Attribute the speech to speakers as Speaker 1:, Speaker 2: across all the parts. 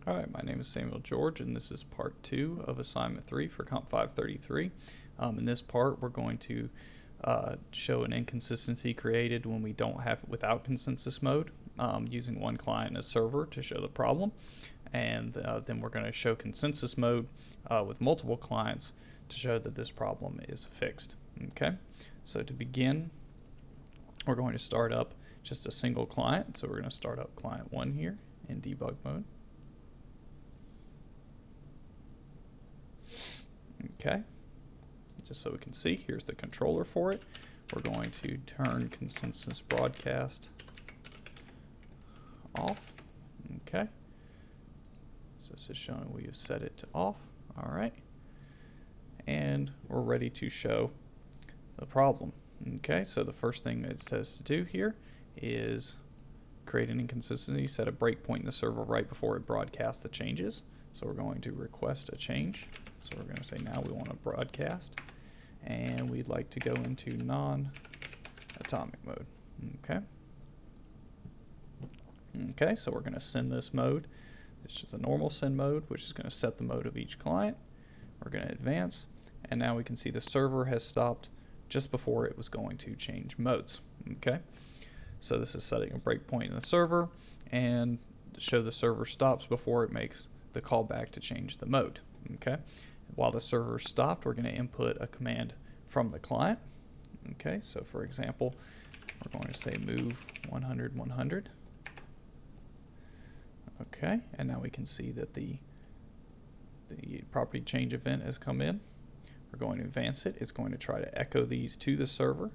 Speaker 1: Alright, my name is Samuel George, and this is part 2 of assignment 3 for Comp533. In this part, we're going to show an inconsistency created when we don't have without consensus mode, using one client and a server to show the problem, and then we're going to show consensus mode with multiple clients to show that this problem is fixed. Okay, so to begin, we're going to start up just a single client. So we're going to start up client 1 here in debug mode. Okay, just so we can see, here's the controller for it. We're going to turn consensus broadcast off. Okay, so this is showing we have set it to off. All right, and we're ready to show the problem. Okay, so the first thing it says to do here is create an inconsistency, set a breakpoint in the server right before it broadcasts the changes. So we're going to request a change. So we're going to say now we want to broadcast, and we'd like to go into non-atomic mode. Okay. Okay, so we're going to send this mode. This is a normal send mode, which is going to set the mode of each client. We're going to advance, and now we can see the server has stopped just before it was going to change modes. Okay, so this is setting a breakpoint in the server, and to show the server stops before it makes the callback to change the mode. Okay, while the server stopped, we're going to input a command from the client. Okay, so for example, we're going to say move 100 100. Okay, and now we can see that the property change event has come in. We're going to advance it. It's going to try to echo these to the server.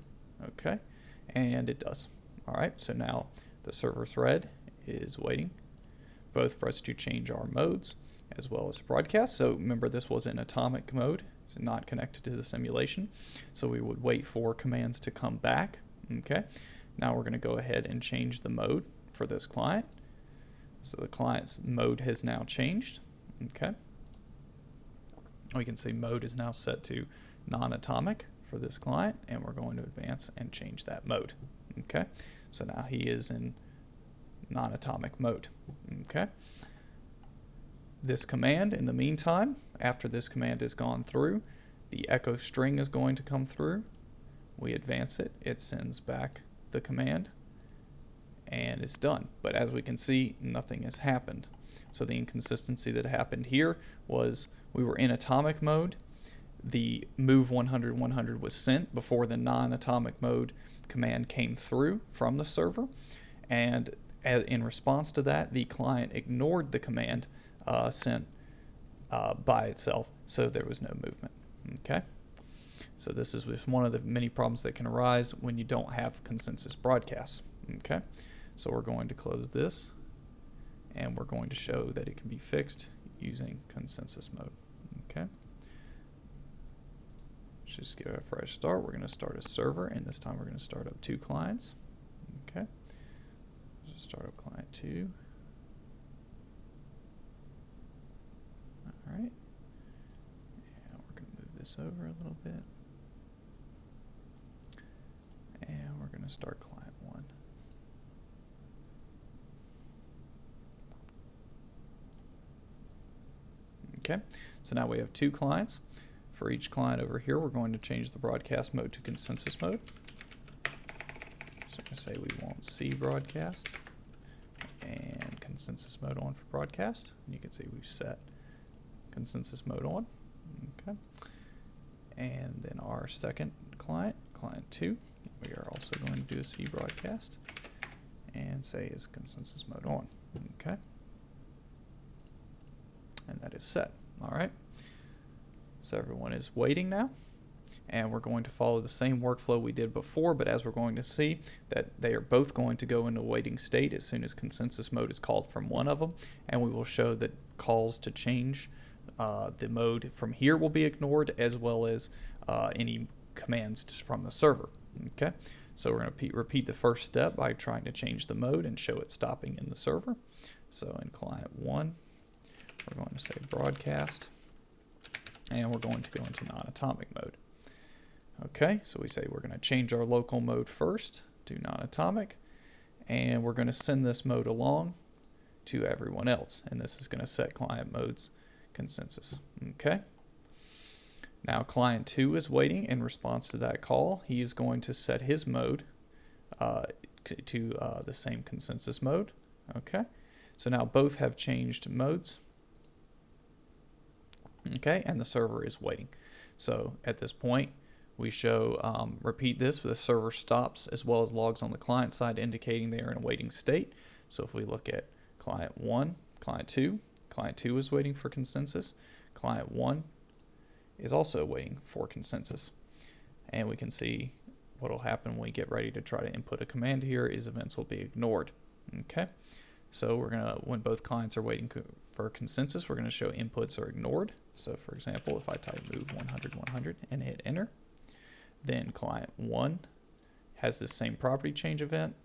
Speaker 1: Okay, and it does. All right, so now the server thread is waiting both for us to change our modes as well as broadcast. So remember, this was in atomic mode, it's not connected to the simulation. So we would wait for commands to come back. Okay, now we're going to go ahead and change the mode for this client. So the client's mode has now changed. Okay, we can see mode is now set to non-atomic for this client, and we're going to advance and change that mode. Okay, so now he is in non-atomic mode. Okay, this command, in the meantime, after this command has gone through, the echo string is going to come through. We advance it, it sends back the command, and it's done. But as we can see, nothing has happened. So the inconsistency that happened here was we were in atomic mode. The move 100 100 was sent before the non-atomic mode command came through from the server, and in response to that, the client ignored the command sent by itself, so there was no movement. Okay, so this is just one of the many problems that can arise when you don't have consensus broadcasts. Okay, so we're going to close this, and we're going to show that it can be fixed using consensus mode. Okay, just give it a fresh start. We're going to start a server, and this time we're going to start up 2 clients. Okay, just start up client 2. Alright, and we're going to move this over a little bit, and we're going to start client 1. Okay, so now we have 2 clients. For each client over here, we're going to change the broadcast mode to consensus mode. So I'm going to say we want C broadcast and consensus mode on for broadcast. And you can see we've set consensus mode on. Okay, and then our second client, client 2, we are also going to do a C broadcast and say is consensus mode on. Okay, and that is set. All right, so everyone is waiting now, and we're going to follow the same workflow we did before, but as we're going to see that they are both going to go into waiting state as soon as consensus mode is called from one of them, and we will show that calls to change the mode from here will be ignored, as well as any commands from the server. Okay, so we're going to repeat the first step by trying to change the mode and show it stopping in the server. So in client 1, we're going to say broadcast, and we're going to go into non-atomic mode. Okay, so we say we're going to change our local mode first to non-atomic, and we're going to send this mode along to everyone else, and this is going to set client mode's consensus. Okay. Now client 2 is waiting in response to that call. He is going to set his mode to the same consensus mode. Okay. So now both have changed modes. Okay, and the server is waiting. So at this point, we show repeat this with the server stops as well as logs on the client side indicating they are in a waiting state. So if we look at client 1, client 2 is waiting for consensus. Client 1 is also waiting for consensus. And we can see what will happen when we get ready to try to input a command here is events will be ignored. Okay, so we're going to, when both clients are waiting for consensus, we're going to show inputs are ignored. So for example, if I type move 100, 100 and hit enter, then client 1 has the same property change event,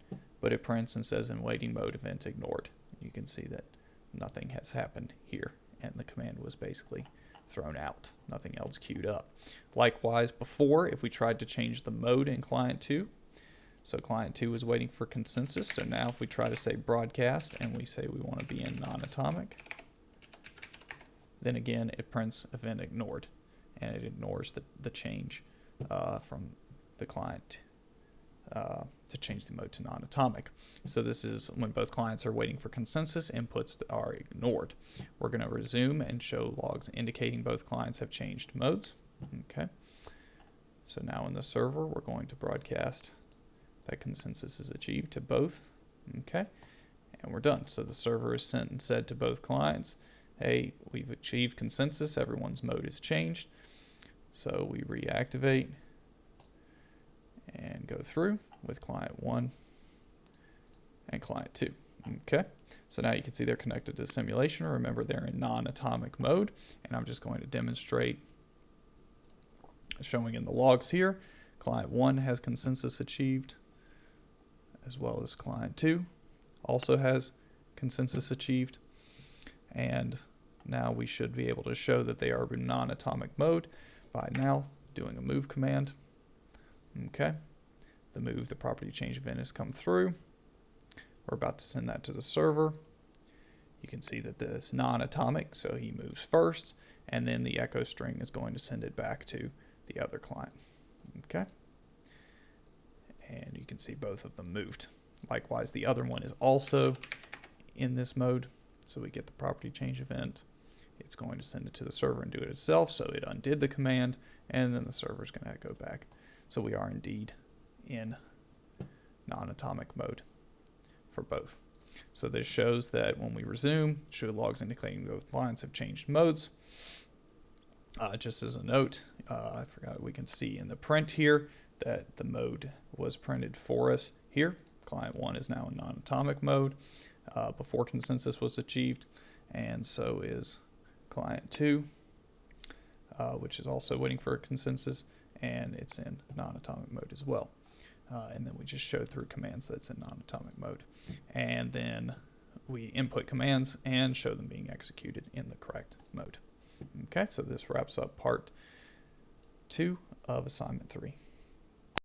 Speaker 1: but it prints and says in waiting mode event ignored. You can see that nothing has happened here, and the command was basically thrown out, nothing else queued up. Likewise, before, if we tried to change the mode in client 2, so client 2 is waiting for consensus, so now if we try to say broadcast and we say we want to be in non-atomic, then again it prints event ignored, and it ignores the change from the client to change the mode to non-atomic. So this is when both clients are waiting for consensus, inputs are ignored. We're going to resume and show logs indicating both clients have changed modes. Okay. So now in the server, we're going to broadcast that consensus is achieved to both. Okay. And we're done. So the server is sent and said to both clients, hey, we've achieved consensus, everyone's mode is changed. So we reactivate and go through with client 1 and client 2. Okay, so now you can see they're connected to the simulation. Remember, they're in non-atomic mode, and I'm just going to demonstrate showing in the logs here. Client 1 has consensus achieved, as well as client 2 also has consensus achieved, and now we should be able to show that they are in non-atomic mode by now doing a move command. Okay, the property change event has come through. We're about to send that to the server. You can see that this is non-atomic, so he moves first, and then the echo string is going to send it back to the other client. Okay, and you can see both of them moved. Likewise, the other one is also in this mode, so we get the property change event. It's going to send it to the server and do it itself, so it undid the command, and then the server is going to go back. So we are indeed in non-atomic mode for both. So this shows that when we resume, show logs indicating both clients have changed modes. Just as a note, I forgot, we can see in the print here that the mode was printed for us here. Client 1 is now in non-atomic mode before consensus was achieved, and so is client 2, which is also waiting for a consensus, and it's in non-atomic mode as well. And then we just showed through commands that's in non-atomic mode. And then we input commands and show them being executed in the correct mode. Okay, so this wraps up part 2 of assignment 3.